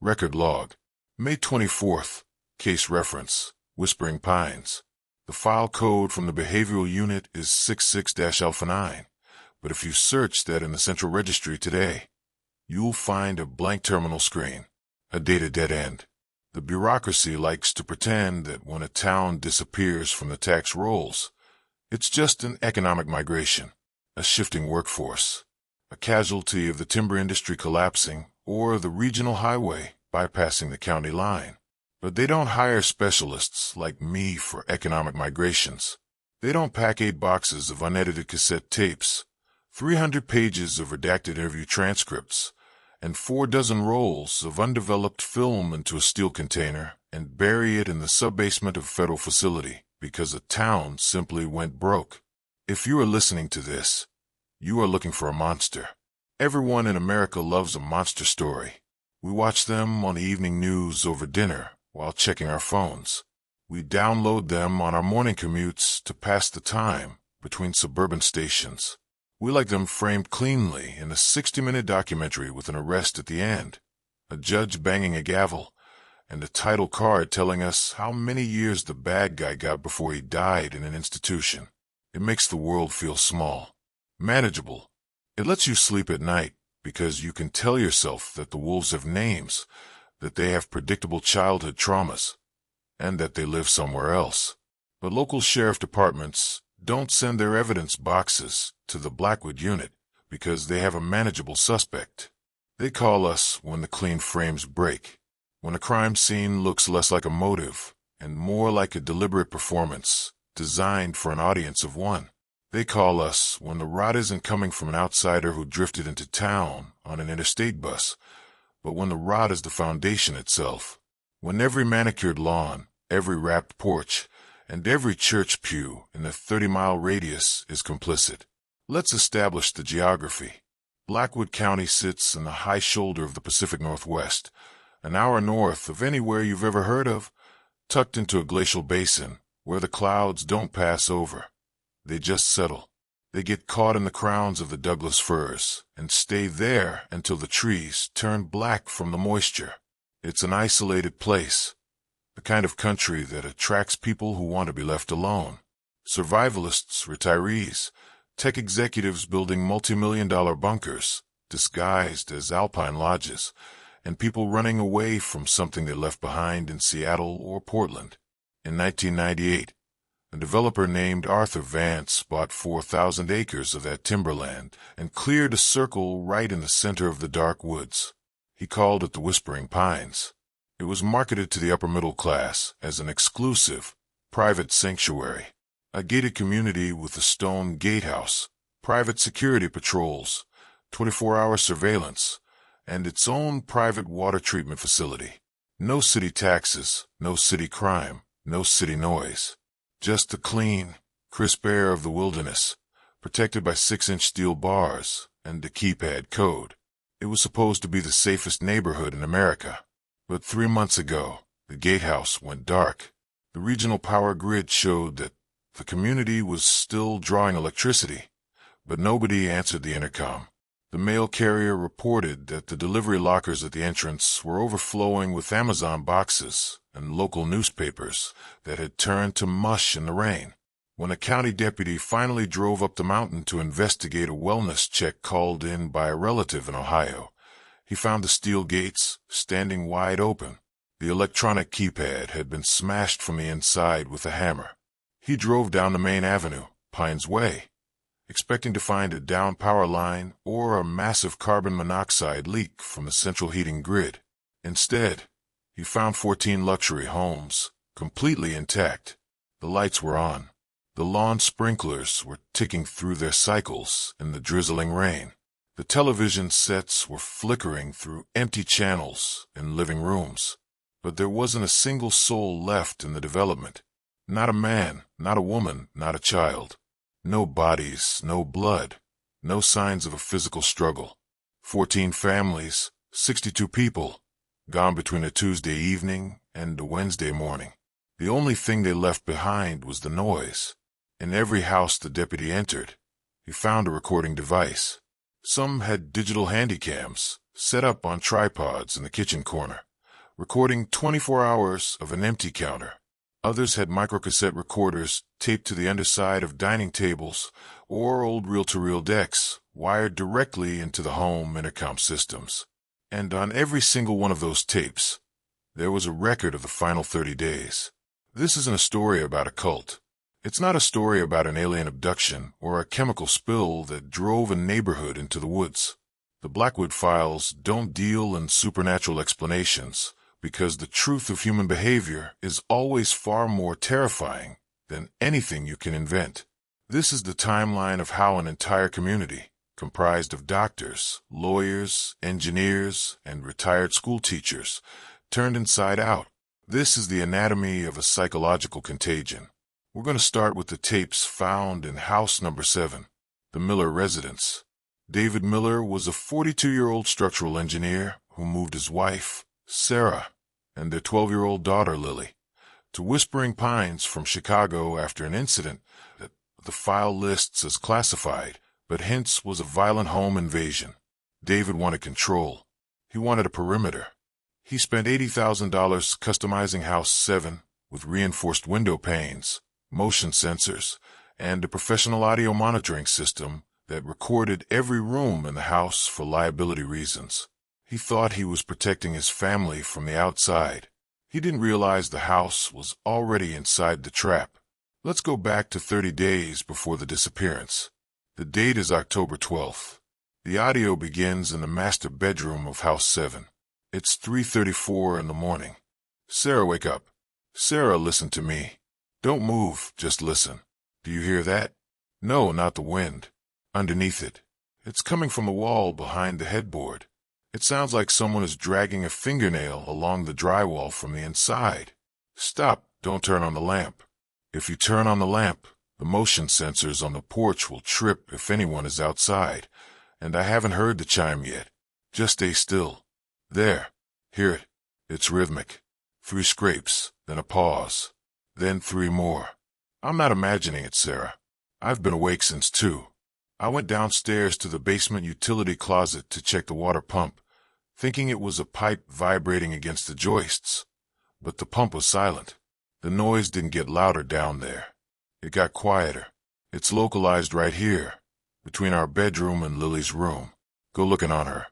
Record log. May 24th. Case reference. Whispering Pines. The file code from the behavioral unit is 66-alpha-9, but if you search that in the central registry today, you'll find a blank terminal screen, a data dead end. The bureaucracy likes to pretend that when a town disappears from the tax rolls, it's just an economic migration, a shifting workforce, a casualty of the timber industry collapsing, or the regional highway bypassing the county line. But they don't hire specialists like me for economic migrations. They don't pack 8 boxes of unedited cassette tapes, 300 pages of redacted interview transcripts, and 4 dozen rolls of undeveloped film into a steel container and bury it in the subbasement of a federal facility because a town simply went broke. If you are listening to this, you are looking for a monster. Everyone in America loves a monster story. We watch them on the evening news over dinner while checking our phones. We download them on our morning commutes to pass the time between suburban stations. We like them framed cleanly in a 60-minute documentary with an arrest at the end, a judge banging a gavel, and a title card telling us how many years the bad guy got before he died in an institution. It makes the world feel small, manageable. It lets you sleep at night because you can tell yourself that the wolves have names, that they have predictable childhood traumas, and that they live somewhere else. But local sheriff departments don't send their evidence boxes to the Blackwood unit because they have a manageable suspect. They call us when the clean frames break, when a crime scene looks less like a motive and more like a deliberate performance designed for an audience of one. They call us when the rot isn't coming from an outsider who drifted into town on an interstate bus, but when the rot is the foundation itself, when every manicured lawn, every wrapped porch, and every church pew in the 30-mile radius is complicit. Let's establish the geography. Blackwood County sits in the high shoulder of the Pacific Northwest, an hour north of anywhere you've ever heard of, tucked into a glacial basin where the clouds don't pass over. They just settle. They get caught in the crowns of the Douglas firs and stay there until the trees turn black from the moisture. It's an isolated place, the kind of country that attracts people who want to be left alone. Survivalists, retirees, tech executives building multi-million-dollar bunkers disguised as alpine lodges, and people running away from something they left behind in Seattle or Portland. In 1998, a developer named Arthur Vance bought 4,000 acres of that timberland and cleared a circle right in the center of the dark woods. He called it the Whispering Pines. It was marketed to the upper middle class as an exclusive, private sanctuary, a gated community with a stone gatehouse, private security patrols, 24-hour surveillance, and its own private water treatment facility. No city taxes, no city crime, no city noise. Just the clean, crisp air of the wilderness, protected by 6-inch steel bars and a keypad code. It was supposed to be the safest neighborhood in America. But 3 months ago, the gatehouse went dark. The regional power grid showed that the community was still drawing electricity, but nobody answered the intercom. The mail carrier reported that the delivery lockers at the entrance were overflowing with Amazon boxes and local newspapers that had turned to mush in the rain. When a county deputy finally drove up the mountain to investigate a wellness check called in by a relative in Ohio, he found the steel gates standing wide open. The electronic keypad had been smashed from the inside with a hammer. He drove down the main avenue, Pines Way, expecting to find a down power line or a massive carbon monoxide leak from the central heating grid. Instead, he found 14 luxury homes, completely intact. The lights were on. The lawn sprinklers were ticking through their cycles in the drizzling rain. The television sets were flickering through empty channels in living rooms. But there wasn't a single soul left in the development. Not a man, not a woman, not a child. No bodies, no blood, no signs of a physical struggle. 14 families, 62 people, gone between a Tuesday evening and a Wednesday morning. The only thing they left behind was the noise. In every house the deputy entered, he found a recording device. Some had digital handycams set up on tripods in the kitchen corner. recording 24 hours of an empty counter. Others had microcassette recorders taped to the underside of dining tables or old reel-to-reel decks wired directly into the home intercom systems. And on every single one of those tapes, there was a record of the final 30 days. This isn't a story about a cult. It's not a story about an alien abduction or a chemical spill that drove a neighborhood into the woods. The Blackwood files don't deal in supernatural explanations because the truth of human behavior is always far more terrifying than anything you can invent. This is the timeline of how an entire community, comprised of doctors, lawyers, engineers, and retired school teachers, turned inside out. This is the anatomy of a psychological contagion. We're going to start with the tapes found in house number 7, the Miller residence. David Miller was a 42-year-old structural engineer who moved his wife, Sarah, and their 12-year-old daughter, Lily, to Whispering Pines from Chicago after an incident that the file lists as classified, but hints was a violent home invasion. David wanted control. He wanted a perimeter. He spent $80,000 customizing House 7 with reinforced window panes, motion sensors, and a professional audio monitoring system that recorded every room in the house for liability reasons. He thought he was protecting his family from the outside. He didn't realize the house was already inside the trap. Let's go back to 30 days before the disappearance. The date is October 12th. The audio begins in the master bedroom of House 7. It's 3:34 in the morning. Sarah, wake up. Sarah, listen to me. Don't move, just listen. Do you hear that? No, not the wind. Underneath it. It's coming from the wall behind the headboard. It sounds like someone is dragging a fingernail along the drywall from the inside. Stop, don't turn on the lamp. If you turn on the lamp, the motion sensors on the porch will trip if anyone is outside, and I haven't heard the chime yet. Just stay still. There. Hear it. It's rhythmic. 3 scrapes, then a pause, then 3 more. I'm not imagining it, Sarah. I've been awake since 2. I went downstairs to the basement utility closet to check the water pump, thinking it was a pipe vibrating against the joists. But the pump was silent. The noise didn't get louder down there. It got quieter. It's localized right here, between our bedroom and Lily's room. Go looking on her.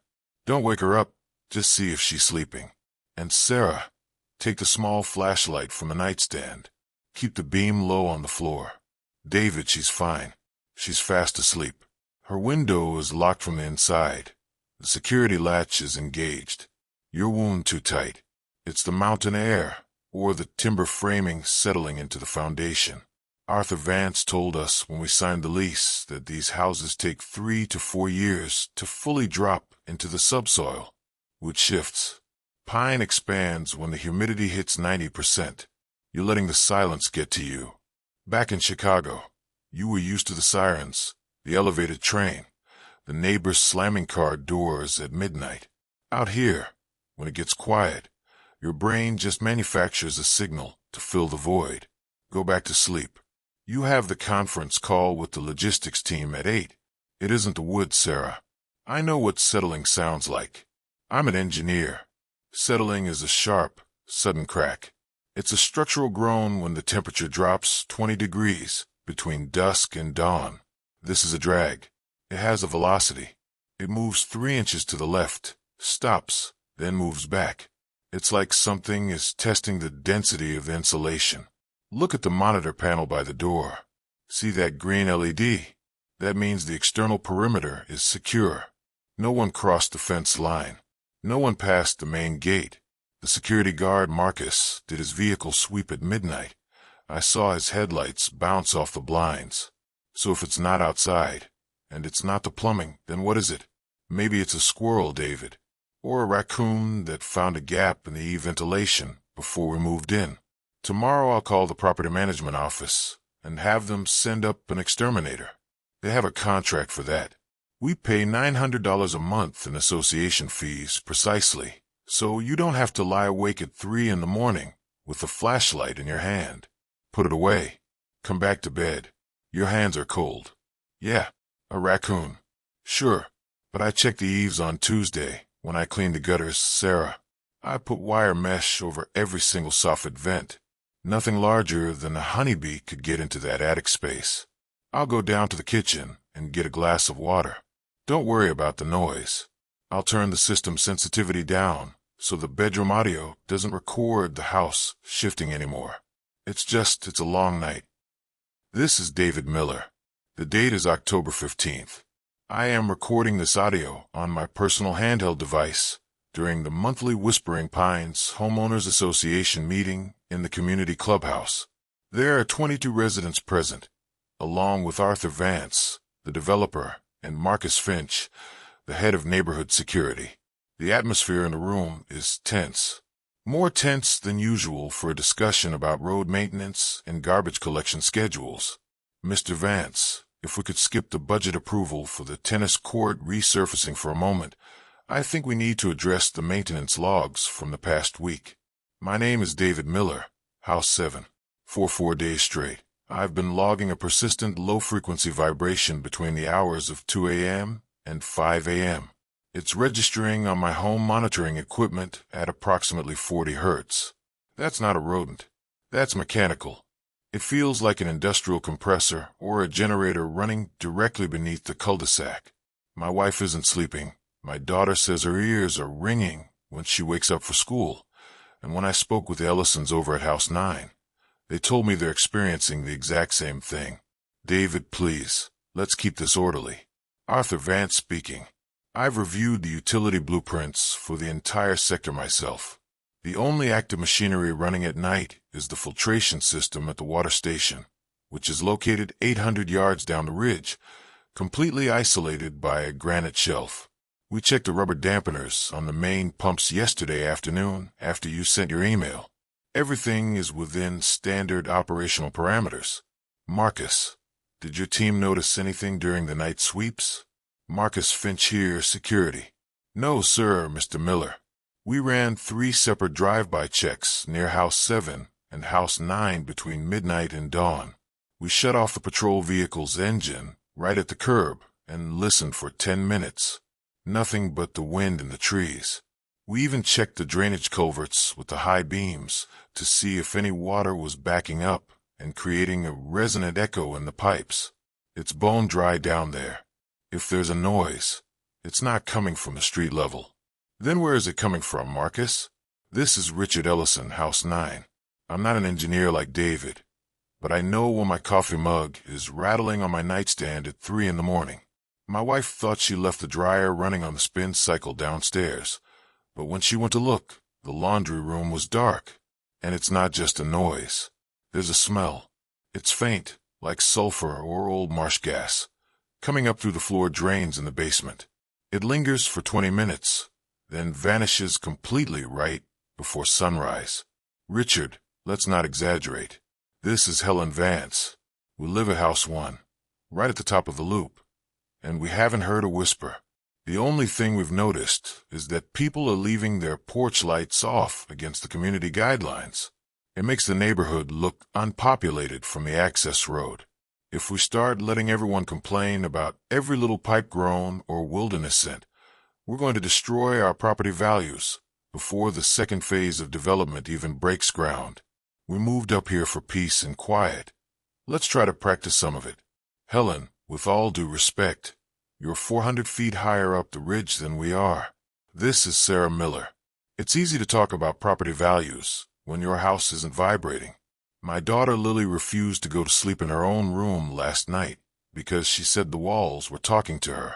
Don't wake her up. Just see if she's sleeping. And Sarah, take the small flashlight from the nightstand. Keep the beam low on the floor. David, she's fine. She's fast asleep. Her window is locked from the inside. The security latch is engaged. Your wound too tight. It's the mountain air, or the timber framing settling into the foundation. Arthur Vance told us when we signed the lease that these houses take 3 to 4 years to fully drop into the subsoil. Wood shifts. Pine expands when the humidity hits 90%. You're letting the silence get to you. Back in Chicago, you were used to the sirens, the elevated train, the neighbors slamming car doors at midnight. Out here, when it gets quiet, your brain just manufactures a signal to fill the void. Go back to sleep. You have the conference call with the logistics team at 8. It isn't the woods, Sarah. I know what settling sounds like. I'm an engineer. Settling is a sharp, sudden crack. It's a structural groan when the temperature drops 20 degrees between dusk and dawn. This is a drag. It has a velocity. It moves 3 inches to the left, stops, then moves back. It's like something is testing the density of the insulation. Look at the monitor panel by the door. See that green LED? That means the external perimeter is secure. No one crossed the fence line. No one passed the main gate. The security guard, Marcus, did his vehicle sweep at midnight. I saw his headlights bounce off the blinds. So if it's not outside, and it's not the plumbing, then what is it? Maybe it's a squirrel, David, or a raccoon that found a gap in the ventilation before we moved in. Tomorrow I'll call the property management office and have them send up an exterminator. They have a contract for that. We pay $900 a month in association fees precisely, so you don't have to lie awake at 3 in the morning with a flashlight in your hand. Put it away. Come back to bed. Your hands are cold. Yeah, a raccoon. Sure, but I checked the eaves on Tuesday when I cleaned the gutters, Sarah. I put wire mesh over every single soffit vent. Nothing larger than a honeybee could get into that attic space. I'll go down to the kitchen and get a glass of water. Don't worry about the noise. I'll turn the system sensitivity down so the bedroom audio doesn't record the house shifting anymore. It's a long night. This is David Miller. The date is October 15th. I am recording this audio on my personal handheld device during the monthly Whispering Pines Homeowners Association meeting in the community clubhouse. There are 22 residents present, along with Arthur Vance, the developer, and Marcus Finch, the head of neighborhood security. The atmosphere in the room is tense. More tense than usual for a discussion about road maintenance and garbage collection schedules. Mr. Vance, if we could skip the budget approval for the tennis court resurfacing for a moment, I think we need to address the maintenance logs from the past week. My name is David Miller, House 7. For 4 days straight, I've been logging a persistent low-frequency vibration between the hours of 2 a.m. and 5 a.m. It's registering on my home monitoring equipment at approximately 40 hertz. That's not a rodent. That's mechanical. It feels like an industrial compressor or a generator running directly beneath the cul-de-sac. My wife isn't sleeping. My daughter says her ears are ringing when she wakes up for school. And when I spoke with the Ellisons over at House 9, they told me they're experiencing the exact same thing. David, please, let's keep this orderly. Arthur Vance speaking. I've reviewed the utility blueprints for the entire sector myself. The only active machinery running at night is the filtration system at the water station, which is located 800 yards down the ridge, completely isolated by a granite shelf. We checked the rubber dampeners on the main pumps yesterday afternoon after you sent your email. Everything is within standard operational parameters. Marcus, did your team notice anything during the night sweeps? Marcus Finch here, security. No, sir, Mr. Miller. We ran 3 separate drive-by checks near House 7 and House 9 between midnight and dawn. We shut off the patrol vehicle's engine right at the curb and listened for 10 minutes. Nothing but the wind and the trees. We even checked the drainage culverts with the high beams to see if any water was backing up and creating a resonant echo in the pipes. It's bone dry down there. If there's a noise, it's not coming from the street level. Then where is it coming from, Marcus? This is Richard Ellison, House 9. I'm not an engineer like David, but I know when my coffee mug is rattling on my nightstand at 3 in the morning. My wife thought she left the dryer running on the spin cycle downstairs, but when she went to look, the laundry room was dark. And it's not just a noise. There's a smell. It's faint, like sulfur or old marsh gas, coming up through the floor drains in the basement. It lingers for 20 minutes, then vanishes completely right before sunrise. Richard, let's not exaggerate. This is Helen Vance. We live at House 1, right at the top of the loop, and we haven't heard a whisper. The only thing we've noticed is that people are leaving their porch lights off against the community guidelines. It makes the neighborhood look unpopulated from the access road. If we start letting everyone complain about every little pipe groan or wilderness scent, we're going to destroy our property values before the second phase of development even breaks ground. We moved up here for peace and quiet. Let's try to practice some of it. Helen, with all due respect, you're 400 feet higher up the ridge than we are. This is Sarah Miller. It's easy to talk about property values when your house isn't vibrating. My daughter Lily refused to go to sleep in her own room last night because she said the walls were talking to her.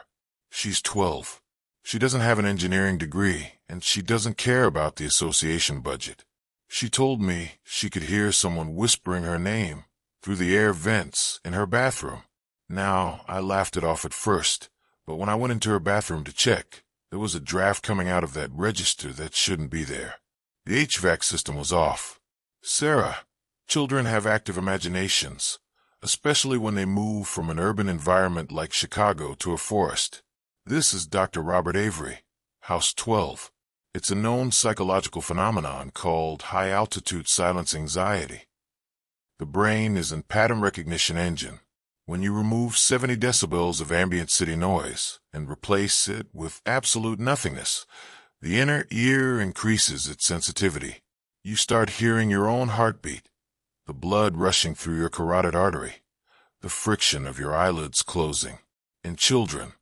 She's 12. She doesn't have an engineering degree, and she doesn't care about the association budget. She told me she could hear someone whispering her name through the air vents in her bathroom. Now, I laughed it off at first, but when I went into her bathroom to check, there was a draft coming out of that register that shouldn't be there. The HVAC system was off. Sarah, children have active imaginations, especially when they move from an urban environment like Chicago to a forest. This is Dr. Robert Avery, House 12. It's a known psychological phenomenon called high-altitude silence anxiety. The brain is a pattern recognition engine. When you remove 70 decibels of ambient city noise and replace it with absolute nothingness, The inner ear increases its sensitivity. You start hearing your own heartbeat, the blood rushing through your carotid artery, the friction of your eyelids closing. In children,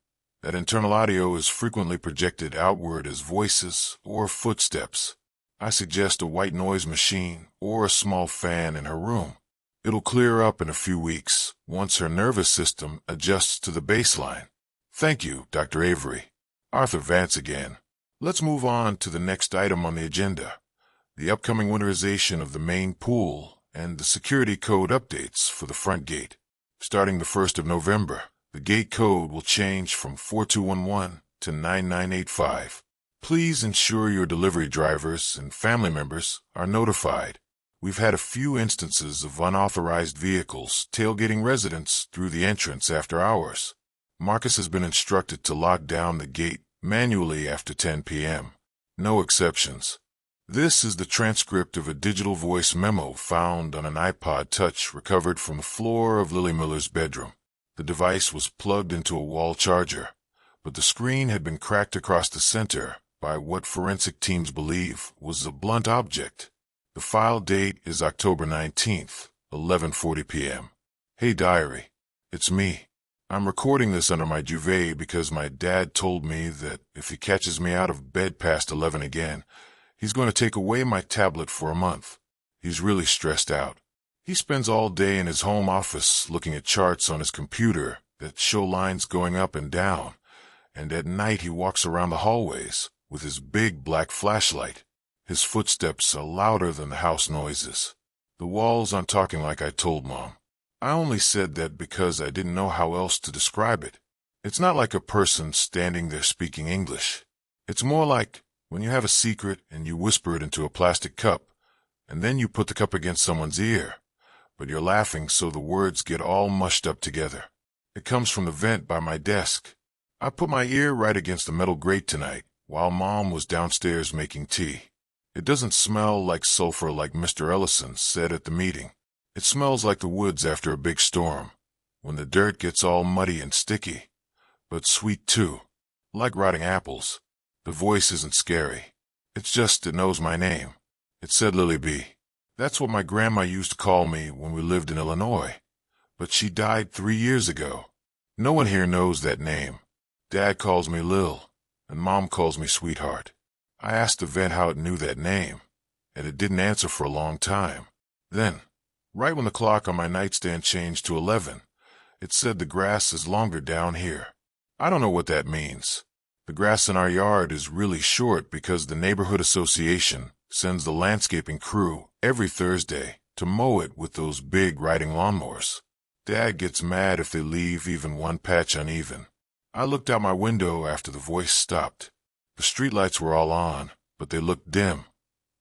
that internal audio is frequently projected outward as voices or footsteps. I suggest a white noise machine or a small fan in her room. It'll clear up in a few weeks once her nervous system adjusts to the baseline. Thank you, Dr. Avery. Arthur Vance again. Let's move on to the next item on the agenda, the upcoming winterization of the main pool and the security code updates for the front gate. Starting the 1st of November, the gate code will change from 4211 to 9985. Please ensure your delivery drivers and family members are notified. We've had a few instances of unauthorized vehicles tailgating residents through the entrance after hours. Marcus has been instructed to lock down the gate manually after 10 p.m. No exceptions. This is the transcript of a digital voice memo found on an iPod Touch recovered from the floor of Lily Miller's bedroom. The device was plugged into a wall charger, but the screen had been cracked across the center by what forensic teams believe was a blunt object. The file date is October 19th, 11:40 p.m. Hey diary, it's me. I'm recording this under my duvet because my dad told me that if he catches me out of bed past 11 again, he's going to take away my tablet for a month. He's really stressed out. He spends all day in his home office looking at charts on his computer that show lines going up and down, and at night he walks around the hallways with his big black flashlight. His footsteps are louder than the house noises. The walls aren't talking like I told Mom. I only said that because I didn't know how else to describe it. It's not like a person standing there speaking English. It's more like when you have a secret and you whisper it into a plastic cup, and then you put the cup against someone's ear, but you're laughing so the words get all mushed up together. It comes from the vent by my desk. I put my ear right against the metal grate tonight while Mom was downstairs making tea. It doesn't smell like sulfur like Mr. Ellison said at the meeting. It smells like the woods after a big storm, when the dirt gets all muddy and sticky, but sweet too, like rotting apples. The voice isn't scary. It's just it knows my name. It said Lily B. That's what my grandma used to call me when we lived in Illinois, but she died 3 years ago. No one here knows that name. Dad calls me Lil, and Mom calls me Sweetheart. I asked the vet how it knew that name, and it didn't answer for a long time. Then, right when the clock on my nightstand changed to 11, it said the grass is longer down here. I don't know what that means. The grass in our yard is really short because the neighborhood association sends the landscaping crew every Thursday to mow it with those big riding lawnmowers. Dad gets mad if they leave even one patch uneven. I looked out my window after the voice stopped. The streetlights were all on, but they looked dim,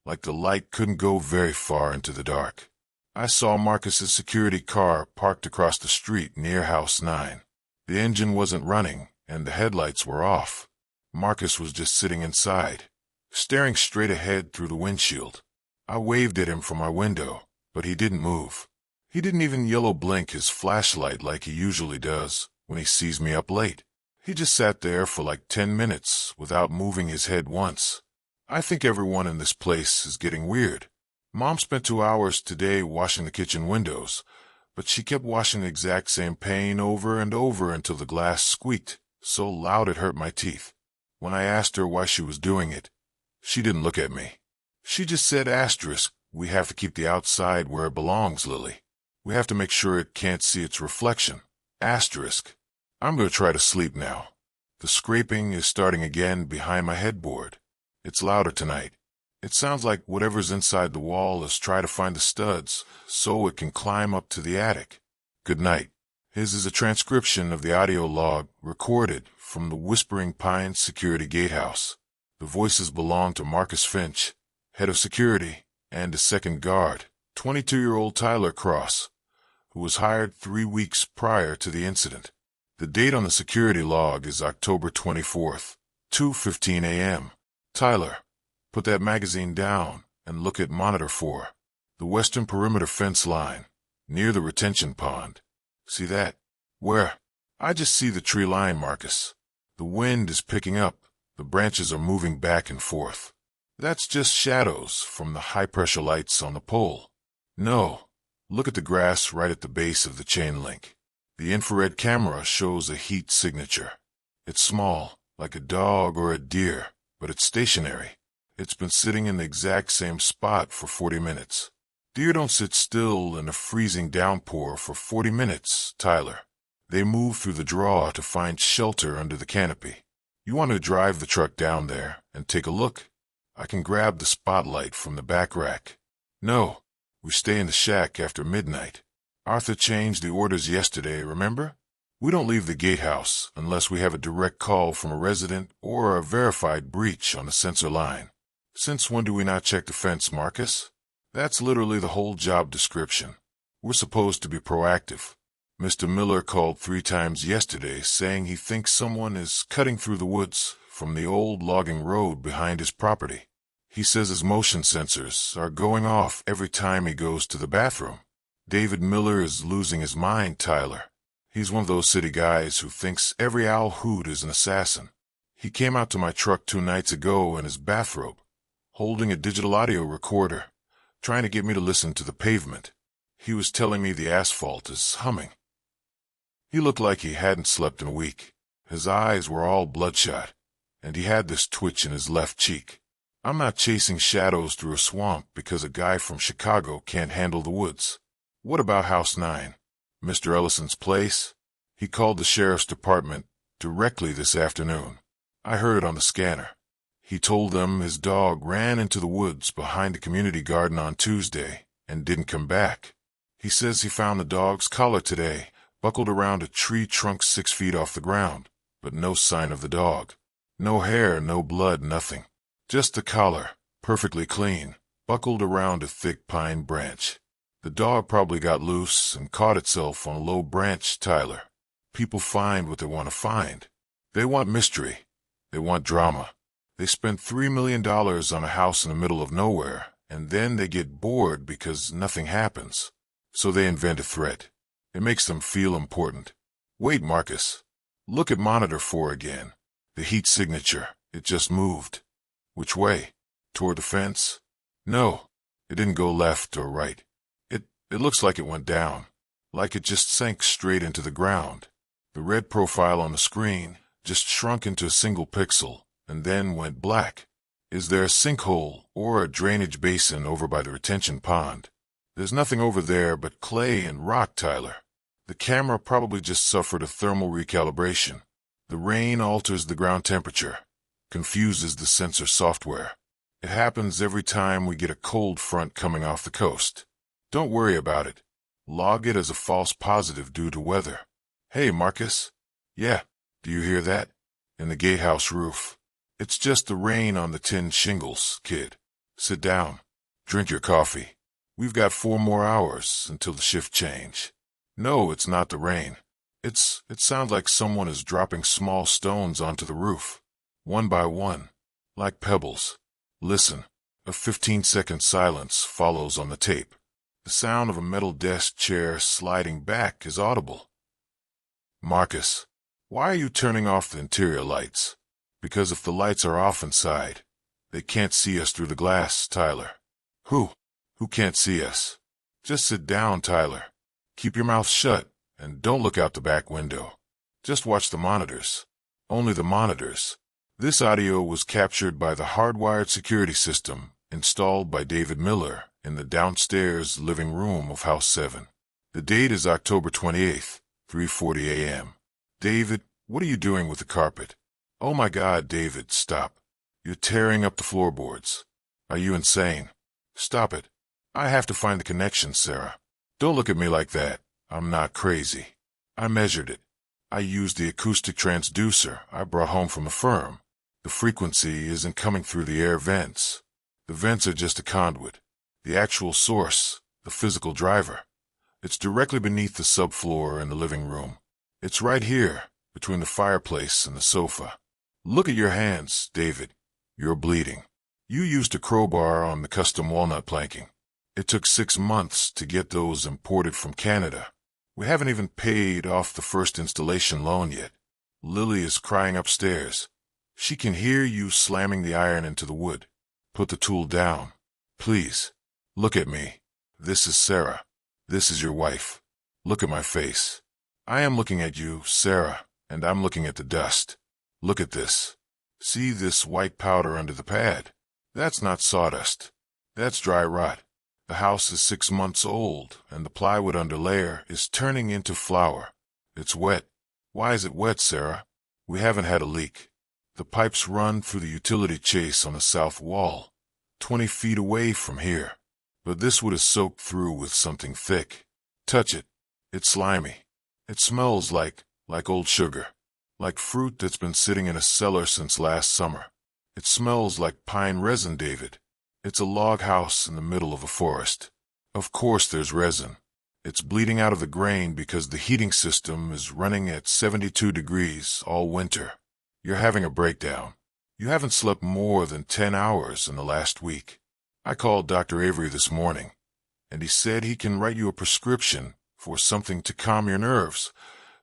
like the light couldn't go very far into the dark. I saw Marcus's security car parked across the street near House 9. The engine wasn't running, and the headlights were off. Marcus was just sitting inside, staring straight ahead through the windshield. I waved at him from my window, but he didn't move. He didn't even yellow blink his flashlight like he usually does when he sees me up late. He just sat there for like 10 minutes without moving his head once. I think everyone in this place is getting weird. Mom spent 2 hours today washing the kitchen windows, but she kept washing the exact same pane over and over until the glass squeaked so loud it hurt my teeth. When I asked her why she was doing it, she didn't look at me. She just said, "We have to keep the outside where it belongs, Lily. We have to make sure it can't see its reflection. I'm going to try to sleep now. The scraping is starting again behind my headboard. It's louder tonight. It sounds like whatever's inside the wall is trying to find the studs so it can climb up to the attic. Good night." His is a transcription of the audio log recorded from the Whispering Pines Security Gatehouse. The voices belong to Marcus Finch, head of security, and a second guard, 22-year-old Tyler Cross, who was hired 3 weeks prior to the incident. The date on the security log is October 24th, 2:15 a.m. Tyler, put that magazine down and look at monitor 4, the western perimeter fence line, near the retention pond. See that? Where? I just see the tree line, Marcus. The wind is picking up, The branches are moving back and forth. That's just shadows from the high-pressure lights on the pole. No, look at the grass right at the base of the chain link. The infrared camera shows a heat signature. It's small, like a dog or a deer, but it's stationary. It's been sitting in the exact same spot for 40 minutes. Deer don't sit still in a freezing downpour for 40 minutes, Tyler. They move through the draw to find shelter under the canopy. You want to drive the truck down there and take a look? I can grab the spotlight from the back rack. No, we stay in the shack after midnight. Arthur changed the orders yesterday, remember? We don't leave the gatehouse unless we have a direct call from a resident or a verified breach on the sensor line. Since when do we not check the fence, Marcus? That's literally the whole job description. We're supposed to be proactive. Mr. Miller called 3 times yesterday saying he thinks someone is cutting through the woods from the old logging road behind his property. He says his motion sensors are going off every time he goes to the bathroom. David Miller is losing his mind, Tyler. He's one of those city guys who thinks every owl hoot is an assassin. He came out to my truck 2 nights ago in his bathrobe, holding a digital audio recorder, trying to get me to listen to the pavement. He was telling me the asphalt is humming. He looked like he hadn't slept in a week. His eyes were all bloodshot, and he had this twitch in his left cheek. I'm not chasing shadows through a swamp because a guy from Chicago can't handle the woods. What about House 9? Mr. Ellison's place? He called the sheriff's department directly this afternoon. I heard it on the scanner. He told them his dog ran into the woods behind the community garden on Tuesday and didn't come back. He says he found the dog's collar today, buckled around a tree trunk 6 feet off the ground, but no sign of the dog. No hair, no blood, nothing. Just the collar, perfectly clean, buckled around a thick pine branch. The dog probably got loose and caught itself on a low branch, Tyler. People find what they want to find. They want mystery. They want drama. They spend $3 million on a house in the middle of nowhere, and then they get bored because nothing happens. So they invent a threat. It makes them feel important. Wait, Marcus. Look at monitor 4 again. The heat signature. It just moved. Which way? Toward the fence? No, it didn't go left or right. It looks like it went down. Like it just sank straight into the ground. The red profile on the screen just shrunk into a single pixel and then went black. Is there a sinkhole or a drainage basin over by the retention pond? There's nothing over there but clay and rock, Tyler. The camera probably just suffered a thermal recalibration. The rain alters the ground temperature, confuses the sensor software. It happens every time we get a cold front coming off the coast. Don't worry about it. Log it as a false positive due to weather. Hey, Marcus. Yeah, do you hear that? In the gatehouse roof. It's just the rain on the tin shingles, kid. Sit down. Drink your coffee. We've got 4 more hours until the shift change. No, it's not the rain. It sounds like someone is dropping small stones onto the roof. One by one. Like pebbles. Listen. A 15-second silence follows on the tape. The sound of a metal desk chair sliding back is audible. Marcus, why are you turning off the interior lights? Because if the lights are off inside, they can't see us through the glass, Tyler. Who can't see us? Just sit down, Tyler. Keep your mouth shut and don't look out the back window. Just watch the monitors. Only the monitors. This audio was captured by the hardwired security system installed by David Miller in the downstairs living room of House 7. The date is October 28th, 3:40 a.m. David, what are you doing with the carpet? Oh my God, David, stop. You're tearing up the floorboards. Are you insane? Stop it. I have to find the connection, Sarah. Don't look at me like that. I'm not crazy. I measured it. I used the acoustic transducer I brought home from the firm. The frequency isn't coming through the air vents. The vents are just a conduit. The actual source, the physical driver. It's directly beneath the subfloor in the living room. It's right here, between the fireplace and the sofa. Look at your hands, David. You're bleeding. You used a crowbar on the custom walnut planking. It took 6 months to get those imported from Canada. We haven't even paid off the first installation loan yet. Lily is crying upstairs. She can hear you slamming the iron into the wood. Put the tool down. Please. Look at me. This is Sarah. This is your wife. Look at my face. I am looking at you, Sarah, and I'm looking at the dust. Look at this. See this white powder under the pad? That's not sawdust. That's dry rot. The house is 6 months old, and the plywood underlayer is turning into flour. It's wet. Why is it wet, Sarah? We haven't had a leak. The pipes run through the utility chase on the south wall, 20 feet away from here. But this wood is soaked through with something thick. Touch it. It's slimy. It smells like old sugar. Like fruit that's been sitting in a cellar since last summer. It smells like pine resin, David. It's a log house in the middle of a forest. Of course there's resin. It's bleeding out of the grain because the heating system is running at 72 degrees all winter. You're having a breakdown. You haven't slept more than 10 hours in the last week. I called Dr. Avery this morning, and he said he can write you a prescription for something to calm your nerves.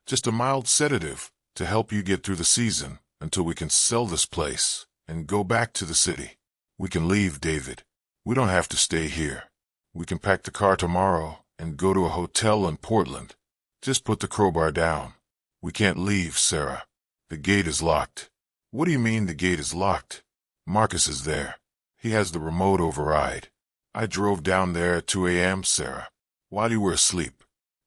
Just a mild sedative to help you get through the season until we can sell this place and go back to the city. We can leave, David. We don't have to stay here. We can pack the car tomorrow and go to a hotel in Portland. Just put the crowbar down. We can't leave, Sarah. The gate is locked. What do you mean the gate is locked? Marcus is there. He has the remote override. I drove down there at 2 a.m., Sarah, while you were asleep.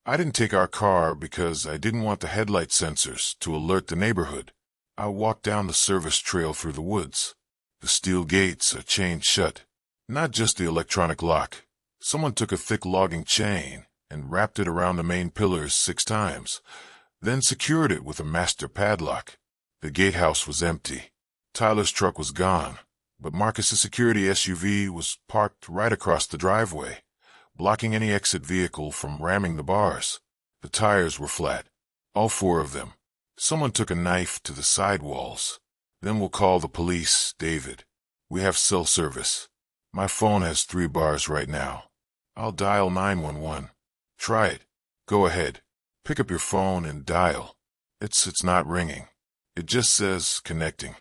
I didn't take our car because I didn't want the headlight sensors to alert the neighborhood. I walked down the service trail through the woods. The steel gates are chained shut. Not just the electronic lock. Someone took a thick logging chain and wrapped it around the main pillars 6 times, then secured it with a master padlock. The gatehouse was empty. Tyler's truck was gone, but Marcus's security SUV was parked right across the driveway, blocking any exit vehicle from ramming the bars. The tires were flat, all 4 of them. Someone took a knife to the sidewalls. Then we'll call the police, David. We have cell service. My phone has 3 bars right now. I'll dial 911. Try it. Go ahead. Pick up your phone and dial. It's not ringing. It just says connecting.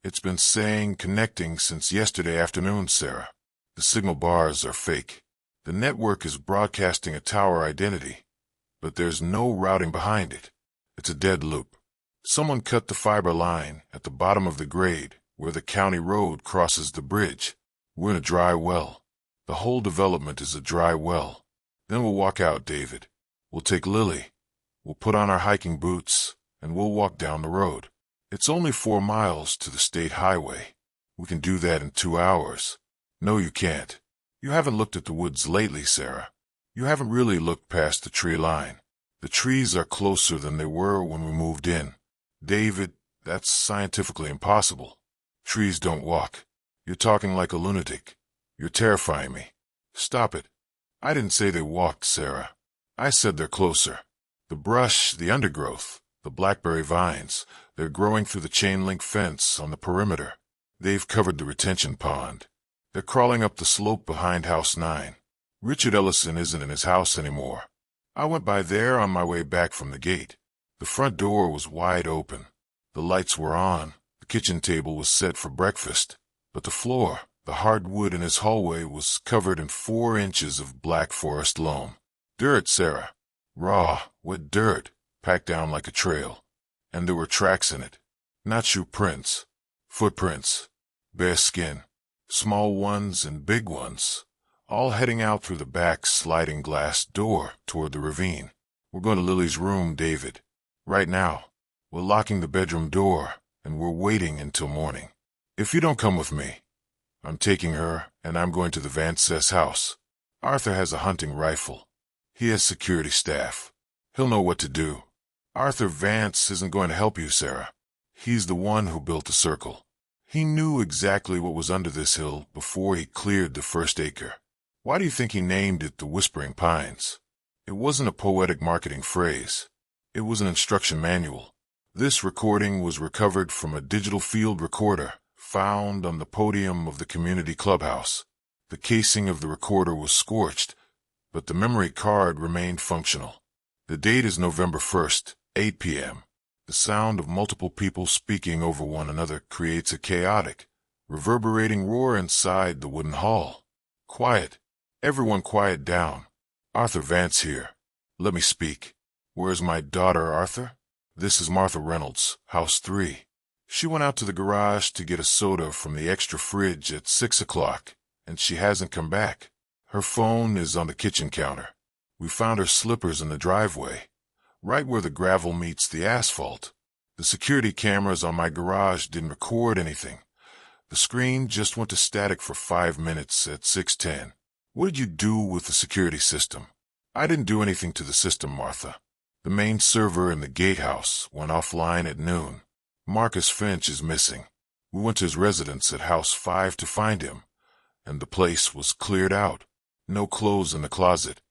It's been saying connecting since yesterday afternoon, Sarah. The signal bars are fake. The network is broadcasting a tower identity, but there's no routing behind it. It's a dead loop. Someone cut the fiber line at the bottom of the grade where the county road crosses the bridge. We're in a dry well. The whole development is a dry well. Then we'll walk out, David. We'll take Lily. We'll put on our hiking boots, and we'll walk down the road. It's only 4 miles to the state highway. We can do that in 2 hours. No, you can't. You haven't looked at the woods lately, Sarah. You haven't really looked past the tree line. The trees are closer than they were when we moved in. David, that's scientifically impossible. Trees don't walk. You're talking like a lunatic. You're terrifying me. Stop it. I didn't say they walked, Sarah. I said they're closer. The brush, the undergrowth, the blackberry vines, they're growing through the chain-link fence on the perimeter. They've covered the retention pond. They're crawling up the slope behind House 9. Richard Ellison isn't in his house anymore. I went by there on my way back from the gate. The front door was wide open. The lights were on. The kitchen table was set for breakfast. But the floor, the hardwood in his hallway, was covered in 4 inches of black forest loam. Dirt, Sarah. Raw, wet dirt, packed down like a trail. And there were tracks in it. Not shoe prints. Footprints. Bare skin. Small ones and big ones. All heading out through the back sliding glass door toward the ravine. We're going to Lily's room, David. Right now. We're locking the bedroom door, and we're waiting until morning. If you don't come with me, I'm taking her, and I'm going to the Vance's house. Arthur has a hunting rifle. He has security staff. He'll know what to do. Arthur Vance isn't going to help you, Sarah. He's the one who built the circle. He knew exactly what was under this hill before he cleared the first acre. Why do you think he named it the Whispering Pines? It wasn't a poetic marketing phrase. It was an instruction manual. This recording was recovered from a digital field recorder found on the podium of the community clubhouse. The casing of the recorder was scorched, but the memory card remained functional. The date is November 1st, 8 p.m. The sound of multiple people speaking over one another creates a chaotic, reverberating roar inside the wooden hall. Quiet. Everyone quiet down. Arthur Vance here. Let me speak. Where's my daughter, Arthur? This is Martha Reynolds, House 3. She went out to the garage to get a soda from the extra fridge at 6 o'clock, and she hasn't come back. Her phone is on the kitchen counter. We found her slippers in the driveway, right where the gravel meets the asphalt. The security cameras on my garage didn't record anything. The screen just went to static for 5 minutes at 6:10. What did you do with the security system? I didn't do anything to the system, Martha. The main server in the Gatehouse went offline at noon. Marcus Finch is missing. We went to his residence at House 5 to find him, and the place was cleared out. No clothes in the closet,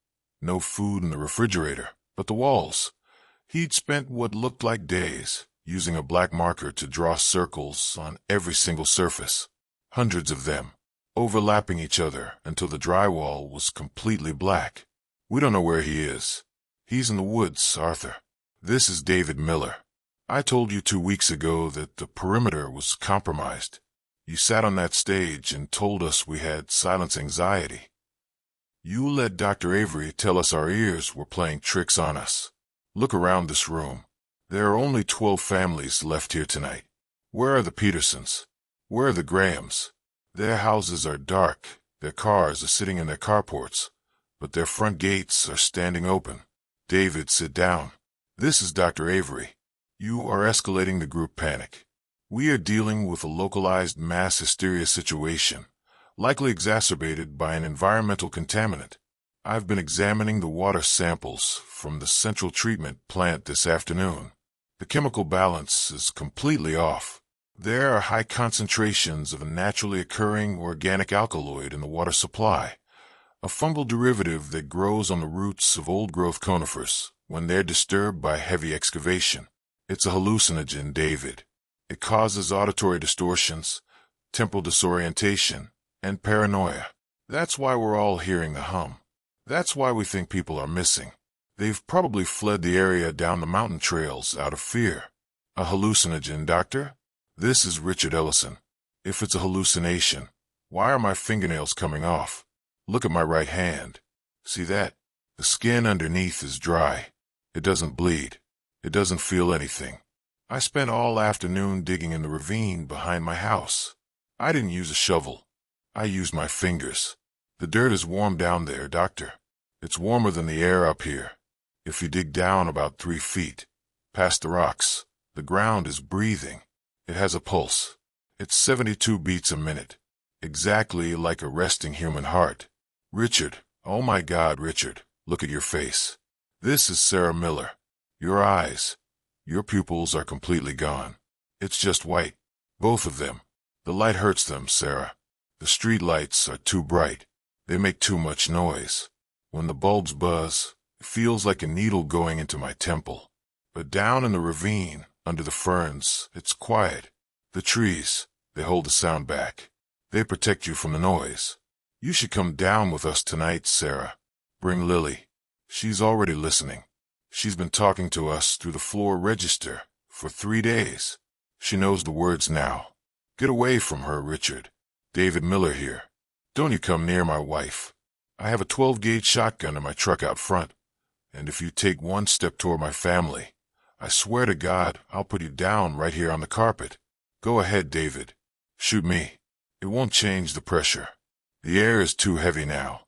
no food in the refrigerator, but the walls. He'd spent what looked like days using a black marker to draw circles on every single surface, hundreds of them, overlapping each other until the drywall was completely black. We don't know where he is. He's in the woods, Arthur. This is David Miller. I told you 2 weeks ago that the perimeter was compromised. You sat on that stage and told us we had silence anxiety. You let Dr. Avery tell us our ears were playing tricks on us. Look around this room. There are only 12 families left here tonight. Where are the Petersons? Where are the Grahams? Their houses are dark, their cars are sitting in their carports, but their front gates are standing open. David, sit down. This is Dr. Avery. You are escalating the group panic. We are dealing with a localized mass hysteria situation, likely exacerbated by an environmental contaminant. I've been examining the water samples from the central treatment plant this afternoon. The chemical balance is completely off. There are high concentrations of a naturally occurring organic alkaloid in the water supply, a fungal derivative that grows on the roots of old-growth conifers when they're disturbed by heavy excavation. It's a hallucinogen, David. It causes auditory distortions, temporal disorientation, and paranoia. That's why we're all hearing the hum. That's why we think people are missing. They've probably fled the area down the mountain trails out of fear. A hallucinogen, Doctor? This is Richard Ellison. If it's a hallucination, why are my fingernails coming off? Look at my right hand. See that? The skin underneath is dry. It doesn't bleed. It doesn't feel anything. I spent all afternoon digging in the ravine behind my house. I didn't use a shovel. I used my fingers. The dirt is warm down there, Doctor. It's warmer than the air up here. If you dig down about 3 feet, past the rocks, the ground is breathing. It has a pulse. It's 72 beats a minute, exactly like a resting human heart. Richard, oh my God, Richard, look at your face. This is Sarah Miller. Your eyes, your pupils are completely gone. It's just white, both of them. The light hurts them, Sarah. The street lights are too bright. They make too much noise. When the bulbs buzz, it feels like a needle going into my temple. But down in the ravine, under the ferns, it's quiet. The trees, they hold the sound back. They protect you from the noise. You should come down with us tonight, Sarah. Bring Lily. She's already listening. She's been talking to us through the floor register for 3 days. She knows the words now. Get away from her, Richard. David Miller here. Don't you come near my wife. I have a 12-gauge shotgun in my truck out front, and if you take 1 step toward my family, I swear to God, I'll put you down right here on the carpet. Go ahead, David. Shoot me. It won't change the pressure. The air is too heavy now.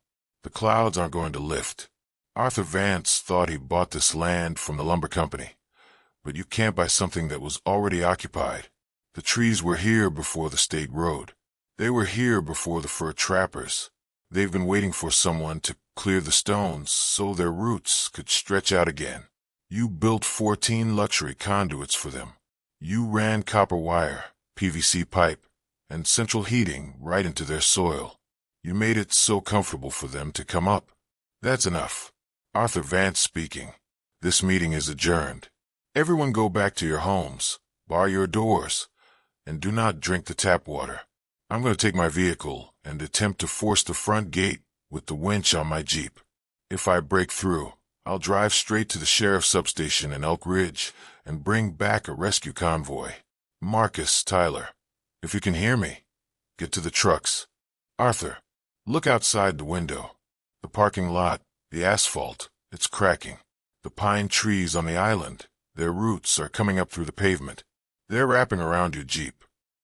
The clouds aren't going to lift. Arthur Vance thought he bought this land from the lumber company, but you can't buy something that was already occupied. The trees were here before the state road. They were here before the fur trappers. They've been waiting for someone to clear the stones so their roots could stretch out again. You built 14 luxury conduits for them. You ran copper wire, PVC pipe, and central heating right into their soil. You made it so comfortable for them to come up. That's enough. Arthur Vance speaking. This meeting is adjourned. Everyone go back to your homes, bar your doors, and do not drink the tap water. I'm going to take my vehicle and attempt to force the front gate with the winch on my Jeep. If I break through, I'll drive straight to the sheriff's substation in Elk Ridge and bring back a rescue convoy. Marcus, Tyler, if you can hear me, get to the trucks. Arthur, look outside the window. The parking lot, the asphalt, it's cracking. The pine trees on the island, their roots are coming up through the pavement. They're wrapping around your Jeep.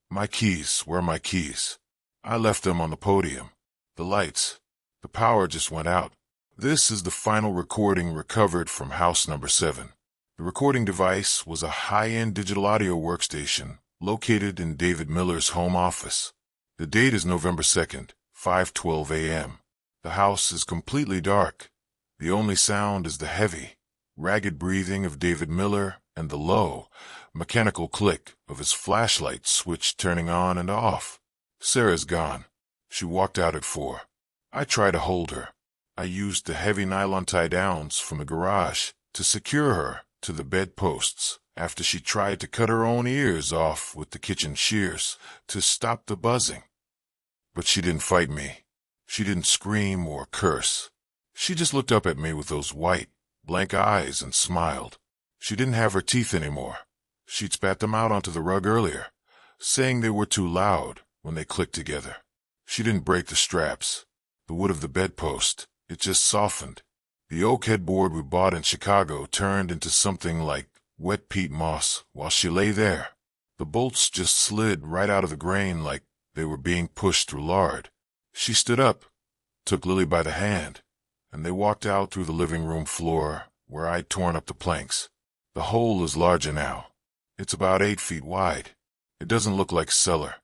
My keys, where are my keys? I left them on the podium. The lights, the power just went out. This is the final recording recovered from house number 7. The recording device was a high-end digital audio workstation located in David Miller's home office. The date is November 2nd, 5:12 a.m. The house is completely dark. The only sound is the heavy, ragged breathing of David Miller and the low, mechanical click of his flashlight switch turning on and off. Sarah's gone. She walked out at 4. I tried to hold her. I used the heavy nylon tie-downs from the garage to secure her to the bedposts after she tried to cut her own ears off with the kitchen shears to stop the buzzing. But she didn't fight me. She didn't scream or curse. She just looked up at me with those white, blank eyes and smiled. She didn't have her teeth anymore. She'd spat them out onto the rug earlier, saying they were too loud when they clicked together. She didn't break the straps. The wood of the bedpost, it just softened. The oak headboard we bought in Chicago turned into something like wet peat moss while she lay there. The bolts just slid right out of the grain like they were being pushed through lard. She stood up, took Lily by the hand, and they walked out through the living room floor where I'd torn up the planks. The hole is larger now. It's about 8 feet wide. It doesn't look like cellar.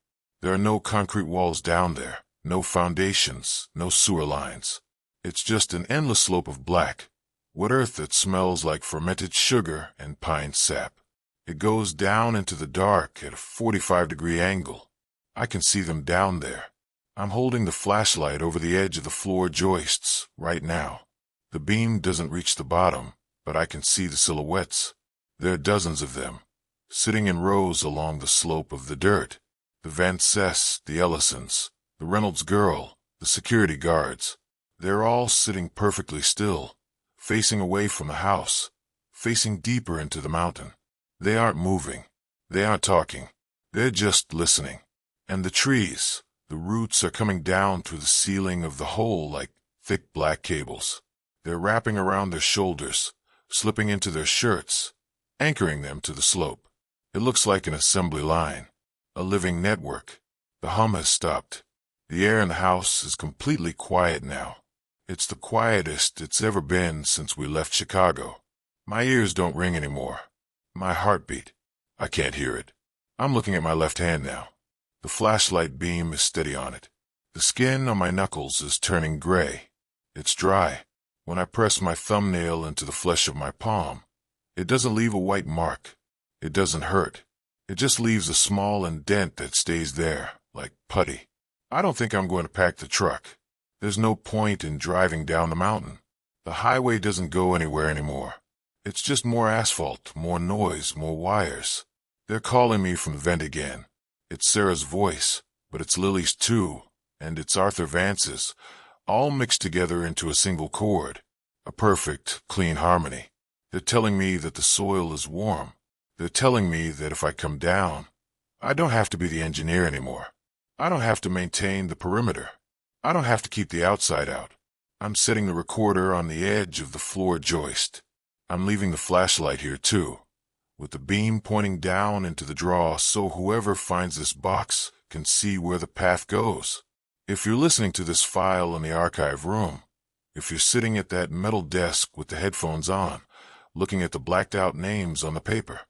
There are no concrete walls down there, no foundations, no sewer lines. It's just an endless slope of black, wet earth that smells like fermented sugar and pine sap. It goes down into the dark at a 45-degree angle. I can see them down there. I'm holding the flashlight over the edge of the floor joists right now. The beam doesn't reach the bottom, but I can see the silhouettes. There are dozens of them, sitting in rows along the slope of the dirt. The Van Cess, the Ellisons, the Reynolds girl, the security guards. They're all sitting perfectly still, facing away from the house, facing deeper into the mountain. They aren't moving. They aren't talking. They're just listening. And the trees, the roots are coming down through the ceiling of the hole like thick black cables. They're wrapping around their shoulders, slipping into their shirts, anchoring them to the slope. It looks like an assembly line, a living network. The hum has stopped. The air in the house is completely quiet now. It's the quietest it's ever been since we left Chicago. My ears don't ring anymore. My heartbeat, I can't hear it. I'm looking at my left hand now. The flashlight beam is steady on it. The skin on my knuckles is turning gray. It's dry. When I press my thumbnail into the flesh of my palm, it doesn't leave a white mark. It doesn't hurt. It just leaves a small indent that stays there, like putty. I don't think I'm going to pack the truck. There's no point in driving down the mountain. The highway doesn't go anywhere anymore. It's just more asphalt, more noise, more wires. They're calling me from the vent again. It's Sarah's voice, but it's Lily's too, and it's Arthur Vance's, all mixed together into a single chord, a perfect, clean harmony. They're telling me that the soil is warm. They're telling me that if I come down, I don't have to be the engineer anymore. I don't have to maintain the perimeter. I don't have to keep the outside out. I'm setting the recorder on the edge of the floor joist. I'm leaving the flashlight here too, with the beam pointing down into the draw so whoever finds this box can see where the path goes. If you're listening to this file in the archive room, if you're sitting at that metal desk with the headphones on, looking at the blacked-out names on the paper,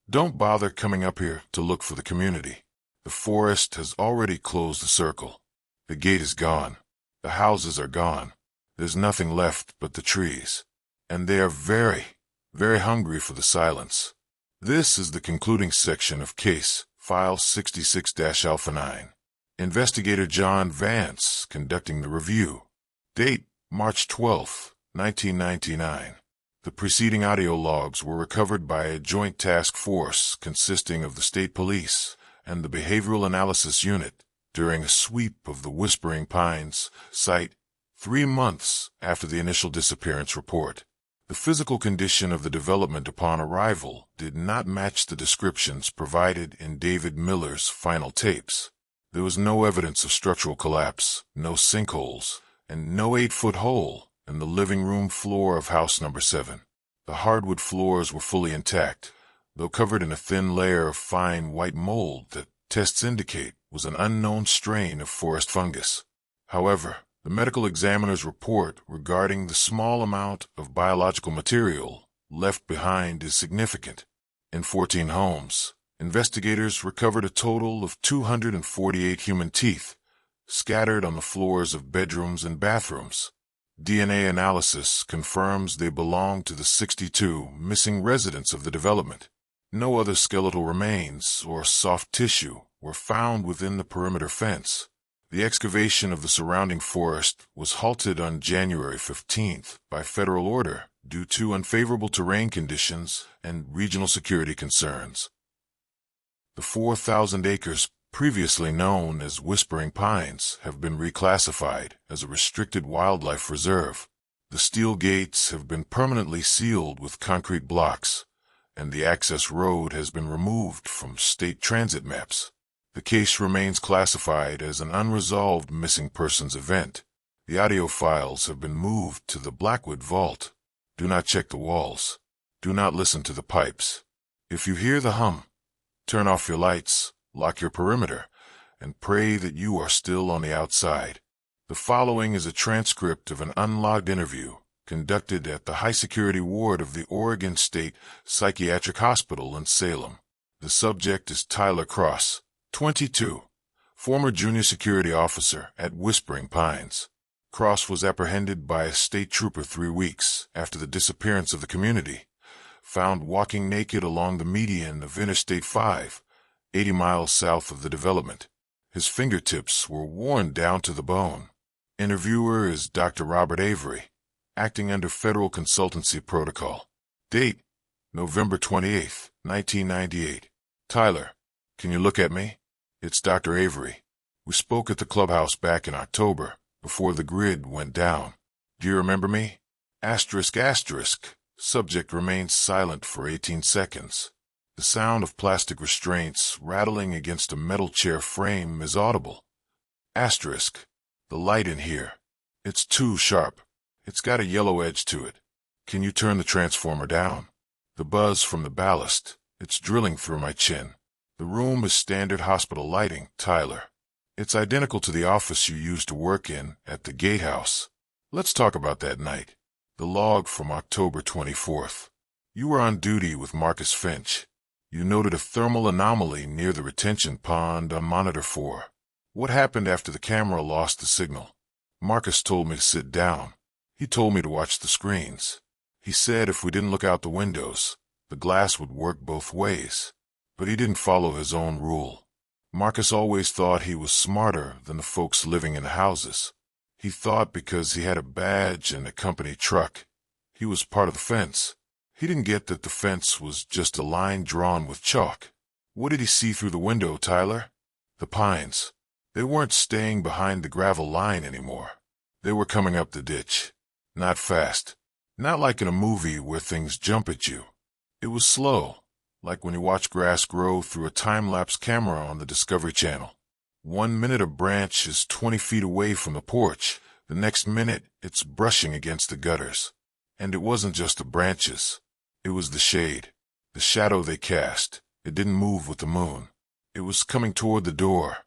don't bother coming up here to look for the community. The forest has already closed the circle. The gate is gone. The houses are gone. There's nothing left but the trees. And they are very, very hungry for the silence. This is the concluding section of Case File 66-Alpha 9. Investigator John Vance conducting the review. Date, March 12, 1999. The preceding audio logs were recovered by a joint task force consisting of the State Police and the Behavioral Analysis Unit during a sweep of the Whispering Pines site 3 months after the initial disappearance report. The physical condition of the development upon arrival did not match the descriptions provided in David Miller's final tapes. There was no evidence of structural collapse, no sinkholes, and no 8-foot hole in the living room floor of house number 7. The hardwood floors were fully intact, though covered in a thin layer of fine white mold that tests indicate was an unknown strain of forest fungus. However, the medical examiner's report regarding the small amount of biological material left behind is significant. In 14 homes, investigators recovered a total of 248 human teeth, scattered on the floors of bedrooms and bathrooms. DNA analysis confirms they belong to the 62 missing residents of the development. No other skeletal remains or soft tissue were found within the perimeter fence. The excavation of the surrounding forest was halted on January 15th by federal order due to unfavorable terrain conditions and regional security concerns. The 4,000 acres previously known as Whispering Pines have been reclassified as a restricted wildlife reserve. The steel gates have been permanently sealed with concrete blocks, and the access road has been removed from state transit maps. The case remains classified as an unresolved missing persons event. The audio files have been moved to the Blackwood vault. Do not check the walls. Do not listen to the pipes. If you hear the hum, turn off your lights, lock your perimeter, and pray that you are still on the outside. The following is a transcript of an unlogged interview conducted at the high-security ward of the Oregon State Psychiatric Hospital in Salem. The subject is Tyler Cross, 22, former junior security officer at Whispering Pines. Cross was apprehended by a state trooper 3 weeks after the disappearance of the community, found walking naked along the median of Interstate 5, 80 miles south of the development. His fingertips were worn down to the bone. Interviewer is Dr. Robert Avery, acting under federal consultancy protocol. Date, November 28, 1998. Tyler, can you look at me? It's Dr. Avery. We spoke at the clubhouse back in October, before the grid went down. Do you remember me? Asterisk, asterisk. Subject remains silent for 18 seconds. The sound of plastic restraints rattling against a metal chair frame is audible. Asterisk. The light in here. It's too sharp. It's got a yellow edge to it. Can you turn the transformer down? The buzz from the ballast. It's drilling through my chin. The room is standard hospital lighting, Tyler. It's identical to the office you used to work in at the Gatehouse. Let's talk about that night. The log from October 24th. You were on duty with Marcus Finch. You noted a thermal anomaly near the retention pond on Monitor 4. What happened after the camera lost the signal? Marcus told me to sit down. He told me to watch the screens. He said if we didn't look out the windows, the glass would work both ways. But he didn't follow his own rule. Marcus always thought he was smarter than the folks living in the houses. He thought because he had a badge and a company truck, he was part of the fence. He didn't get that the fence was just a line drawn with chalk. What did he see through the window, Tyler? The pines. They weren't staying behind the gravel line anymore. They were coming up the ditch. Not fast. Not like in a movie where things jump at you. It was slow, like when you watch grass grow through a time-lapse camera on the Discovery Channel. 1 minute a branch is 20 feet away from the porch. The next minute, it's brushing against the gutters. And it wasn't just the branches. It was the shade, the shadow they cast. It didn't move with the moon. It was coming toward the door,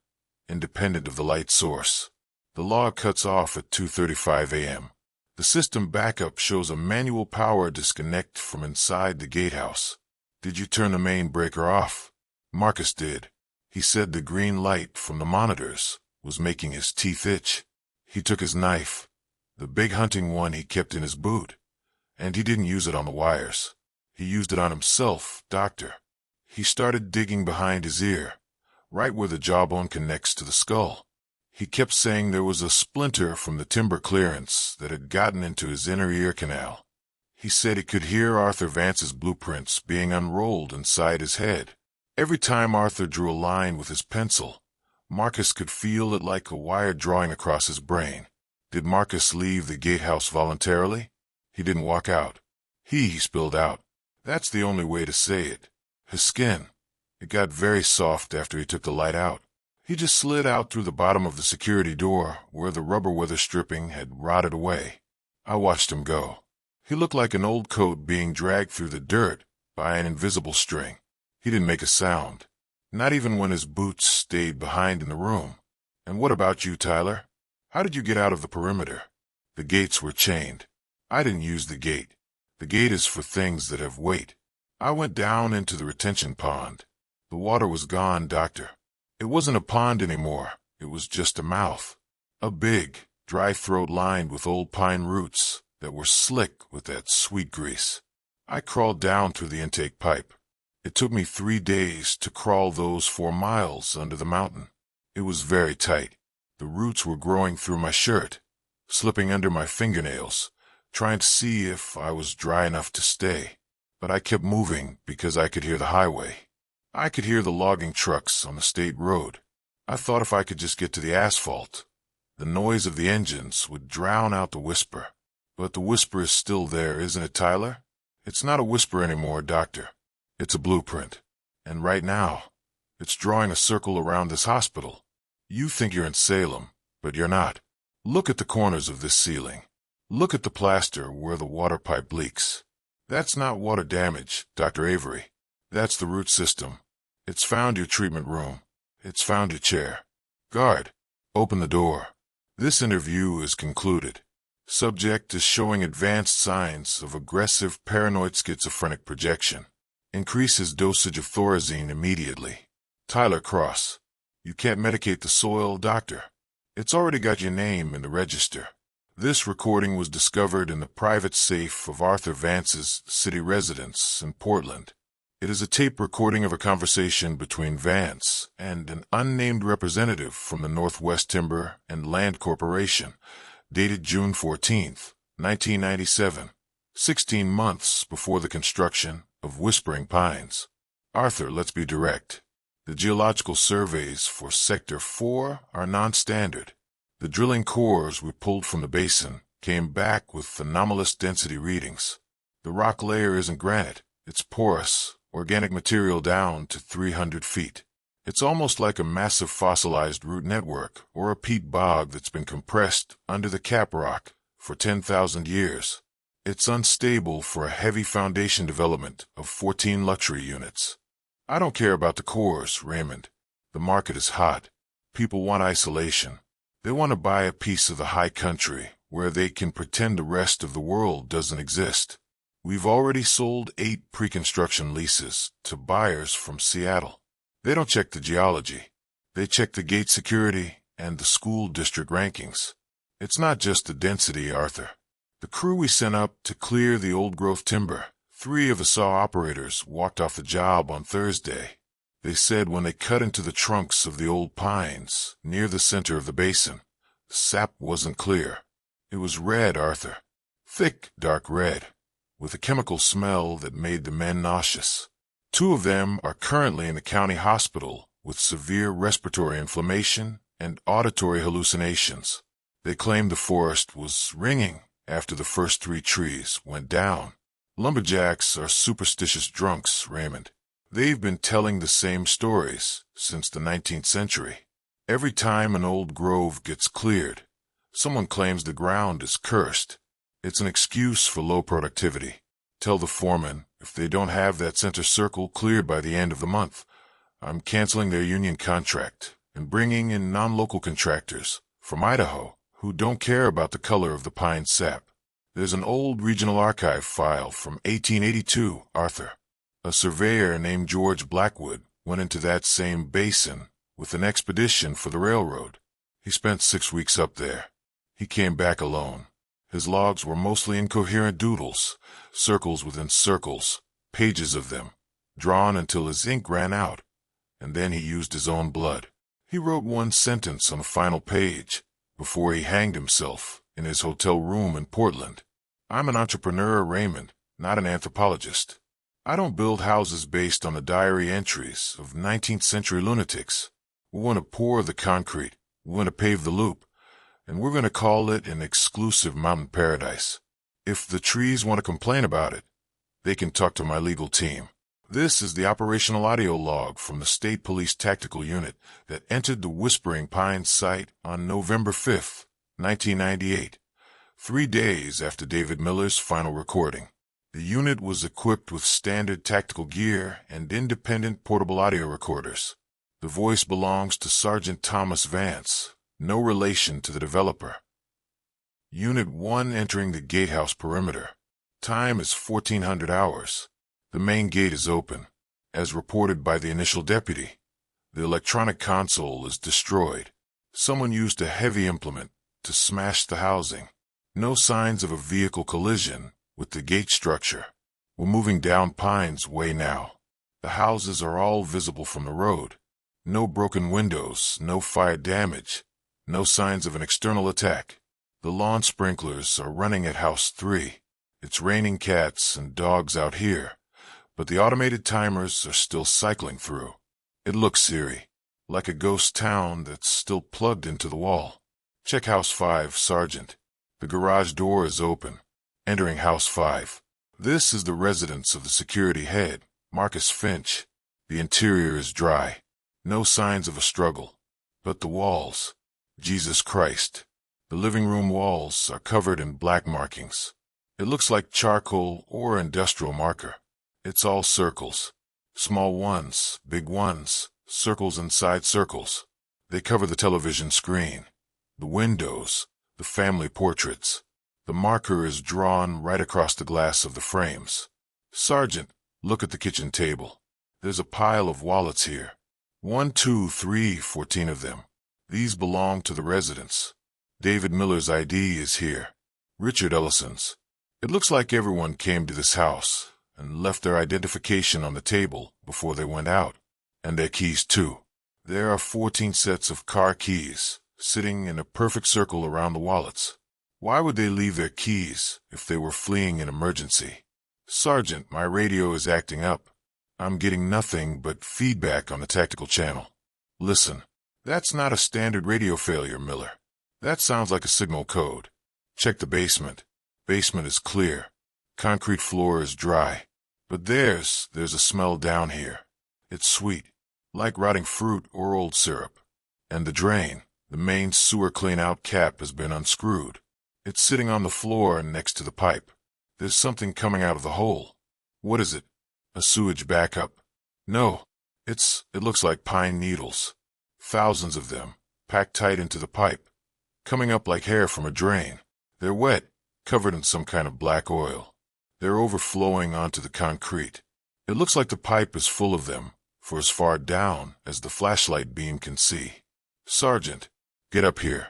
independent of the light source. The log cuts off at 2:35 a.m. The system backup shows a manual power disconnect from inside the gatehouse. Did you turn the main breaker off? Marcus did. He said the green light from the monitors was making his teeth itch. He took his knife, the big hunting one he kept in his boot, and he didn't use it on the wires. He used it on himself, Doctor. He started digging behind his ear, right where the jawbone connects to the skull. He kept saying there was a splinter from the timber clearance that had gotten into his inner ear canal. He said he could hear Arthur Vance's blueprints being unrolled inside his head. Every time Arthur drew a line with his pencil, Marcus could feel it like a wire drawing across his brain. Did Marcus leave the gatehouse voluntarily? He didn't walk out. He spilled out. That's the only way to say it. His skin. It got very soft after he took the light out. He just slid out through the bottom of the security door where the rubber weather stripping had rotted away. I watched him go. He looked like an old coat being dragged through the dirt by an invisible string. He didn't make a sound, not even when his boots stayed behind in the room. And what about you, Tyler? How did you get out of the perimeter? The gates were chained. I didn't use the gate. The gate is for things that have weight. I went down into the retention pond. The water was gone, Doctor. It wasn't a pond anymore. It was just a mouth. A big, dry throat lined with old pine roots that were slick with that sweet grease. I crawled down through the intake pipe. It took me 3 days to crawl those 4 miles under the mountain. It was very tight. The roots were growing through my shirt, slipping under my fingernails, trying to see if I was dry enough to stay. But I kept moving because I could hear the highway. I could hear the logging trucks on the state road. I thought if I could just get to the asphalt, the noise of the engines would drown out the whisper. But the whisper is still there, isn't it, Tyler? It's not a whisper anymore, Doctor. It's a blueprint. And right now, it's drawing a circle around this hospital. You think you're in Salem, but you're not. Look at the corners of this ceiling. Look at the plaster where the water pipe leaks. That's not water damage, Dr. Avery. That's the root system. It's found your treatment room. It's found your chair. Guard, open the door. This interview is concluded. Subject is showing advanced signs of aggressive paranoid schizophrenic projection. Increase his dosage of Thorazine immediately. Tyler Cross. You can't medicate the soil, Doctor. It's already got your name in the register. This recording was discovered in the private safe of Arthur Vance's city residence in Portland. It is a tape recording of a conversation between Vance and an unnamed representative from the Northwest Timber and Land Corporation, dated June 14, 1997, 16 months before the construction of Whispering Pines. Arthur, let's be direct. The geological surveys for Sector 4 are non-standard. The drilling cores we pulled from the basin came back with anomalous density readings. The rock layer isn't granite. It's porous, organic material down to 300 feet. It's almost like a massive fossilized root network or a peat bog that's been compressed under the cap rock for 10,000 years. It's unstable for a heavy foundation development of 14 luxury units. I don't care about the cores, Raymond. The market is hot. People want isolation. They want to buy a piece of the high country where they can pretend the rest of the world doesn't exist. We've already sold 8 pre-construction leases to buyers from Seattle. They don't check the geology. They check the gate security and the school district rankings. It's not just the density, Arthur. The crew we sent up to clear the old-growth timber, 3 of the saw operators walked off the job on Thursday. They said when they cut into the trunks of the old pines near the center of the basin, the sap wasn't clear. It was red, Arthur. Thick, dark red, with a chemical smell that made the men nauseous. 2 of them are currently in the county hospital with severe respiratory inflammation and auditory hallucinations. They claimed the forest was ringing after the first 3 trees went down. Lumberjacks are superstitious drunks, Raymond. They've been telling the same stories since the 19th century. Every time an old grove gets cleared, someone claims the ground is cursed. It's an excuse for low productivity. Tell the foreman if they don't have that center circle cleared by the end of the month, I'm canceling their union contract and bringing in non-local contractors from Idaho who don't care about the color of the pine sap. There's an old regional archive file from 1882, Arthur. A surveyor named George Blackwood went into that same basin with an expedition for the railroad. He spent 6 weeks up there. He came back alone. His logs were mostly incoherent doodles, circles within circles, pages of them, drawn until his ink ran out, and then he used his own blood. He wrote 1 sentence on the final page before he hanged himself in his hotel room in Portland. I'm an entrepreneur, Raymond, not an anthropologist. I don't build houses based on the diary entries of 19th century lunatics. We're going to pour the concrete, we're going to pave the loop, and we're going to call it an exclusive mountain paradise. If the trees want to complain about it, They can talk to my legal team. This is the operational audio log from the State Police Tactical Unit that entered the Whispering Pines site on November 5th, 1998, 3 days after David Miller's final recording. The unit was equipped with standard tactical gear and independent portable audio recorders. The voice belongs to Sergeant Thomas Vance, no relation to the developer. Unit 1 entering the Gatehouse perimeter. Time is 1400 hours. The main gate is open. As reported by the initial deputy, the electronic console is destroyed. Someone used a heavy implement to smash the housing. No signs of a vehicle collision with the gate structure. We're moving down Pines Way now. The houses are all visible from the road. No broken windows, no fire damage, no signs of an external attack. The lawn sprinklers are running at House 3. It's raining cats and dogs out here, but the automated timers are still cycling through. It looks eerie, like a ghost town that's still plugged into the wall. Check House 5, Sergeant. The garage door is open. Entering House 5. This is the residence of the security head, Marcus Finch. The interior is dry. No signs of a struggle. But the walls. Jesus Christ. The living room walls are covered in black markings. It looks like charcoal or industrial marker. It's all circles. Small ones, big ones, circles inside circles. They cover the television screen, the windows, the family portraits. The marker is drawn right across the glass of the frames. Sergeant, look at the kitchen table. There's a pile of wallets here. 1, 2, 3, 14 of them. These belong to the residents. David Miller's ID is here. Richard Ellison's. It looks like everyone came to this house and left their identification on the table before they went out. And their keys too. There are 14 sets of car keys sitting in a perfect circle around the wallets. Why would they leave their keys if they were fleeing an emergency? Sergeant, my radio is acting up. I'm getting nothing but feedback on the tactical channel. Listen, that's not a standard radio failure, Miller. That sounds like a signal code. Check the basement. Basement is clear. Concrete floor is dry. But there's a smell down here. It's sweet, like rotting fruit or old syrup. And the drain, the main sewer clean-out cap has been unscrewed. It's sitting on the floor next to the pipe. There's something coming out of the hole. What is it? A sewage backup? No, it looks like pine needles. Thousands of them, packed tight into the pipe, coming up like hair from a drain. They're wet, covered in some kind of black oil. They're overflowing onto the concrete. It looks like the pipe is full of them, for as far down as the flashlight beam can see. Sergeant, get up here.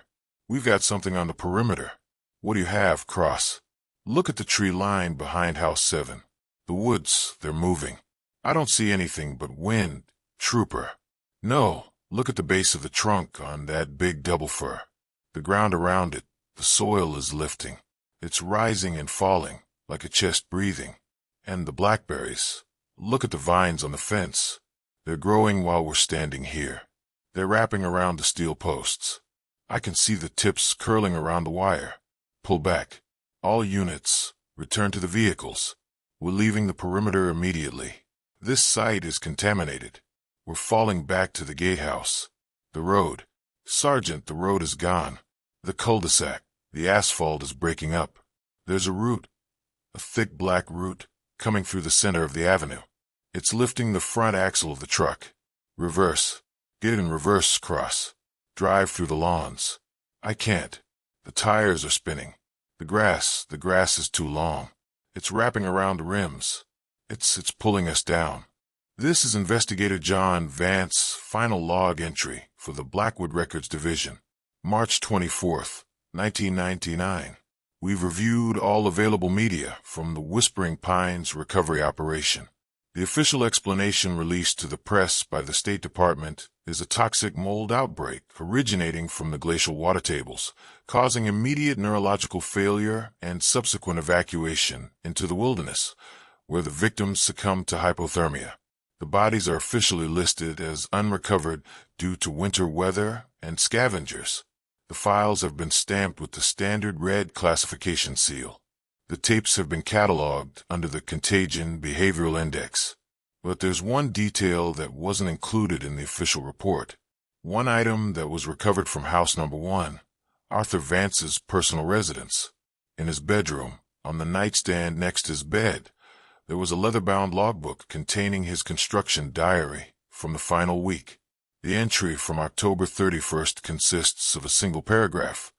We've got something on the perimeter. What do you have, Cross? Look at the tree line behind House 7. The woods, they're moving. I don't see anything but wind, trooper. No, look at the base of the trunk on that big double fir. The ground around it, the soil is lifting. It's rising and falling, like a chest breathing. And the blackberries. Look at the vines on the fence. They're growing while we're standing here. They're wrapping around the steel posts. I can see the tips curling around the wire. Pull back. All units, return to the vehicles. We're leaving the perimeter immediately. This site is contaminated. We're falling back to the gatehouse. The road. Sergeant, the road is gone. The cul-de-sac. The asphalt is breaking up. There's a root. A thick black root, coming through the center of the avenue. It's lifting the front axle of the truck. Reverse. Get in reverse, Cross. Drive through the lawns. I can't. The tires are spinning. The grass is too long. It's wrapping around the rims. It's pulling us down. This is Investigator John Vance's final log entry for the Blackwood Records Division. March 24th, 1999. We've reviewed all available media from the Whispering Pines recovery operation. The official explanation released to the press by the State Department is a toxic mold outbreak originating from the glacial water tables, causing immediate neurological failure and subsequent evacuation into the wilderness, where the victims succumbed to hypothermia. The bodies are officially listed as unrecovered due to winter weather and scavengers. The files have been stamped with the standard red classification seal. The tapes have been cataloged under the Contagion Behavioral Index. But there's one detail that wasn't included in the official report. One item that was recovered from house number 1, Arthur Vance's personal residence. In his bedroom, on the nightstand next to his bed, there was a leather-bound logbook containing his construction diary from the final week. The entry from October 31st consists of a single paragraph,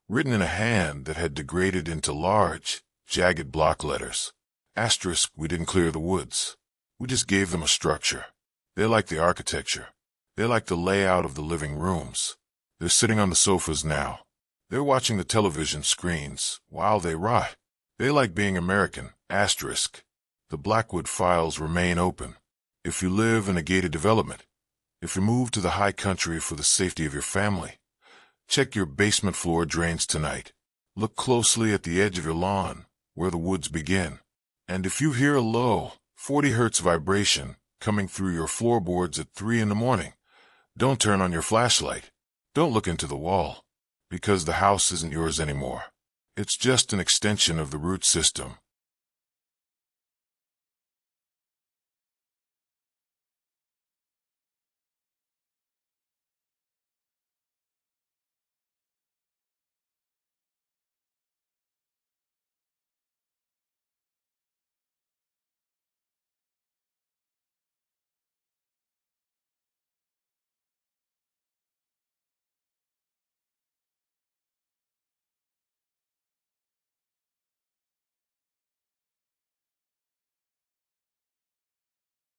written in a hand that had degraded into large, jagged block letters. Asterisk, we didn't clear the woods. We just gave them a structure. They like the architecture. They like the layout of the living rooms. They're sitting on the sofas now. They're watching the television screens while they rot. They like being American. Asterisk. The Blackwood files remain open. If you live in a gated development, if you move to the high country for the safety of your family, check your basement floor drains tonight. Look closely at the edge of your lawn, where the woods begin. And if you hear a low, 40 hertz vibration coming through your floorboards at 3 in the morning, don't turn on your flashlight. Don't look into the wall, because the house isn't yours anymore. It's just an extension of the root system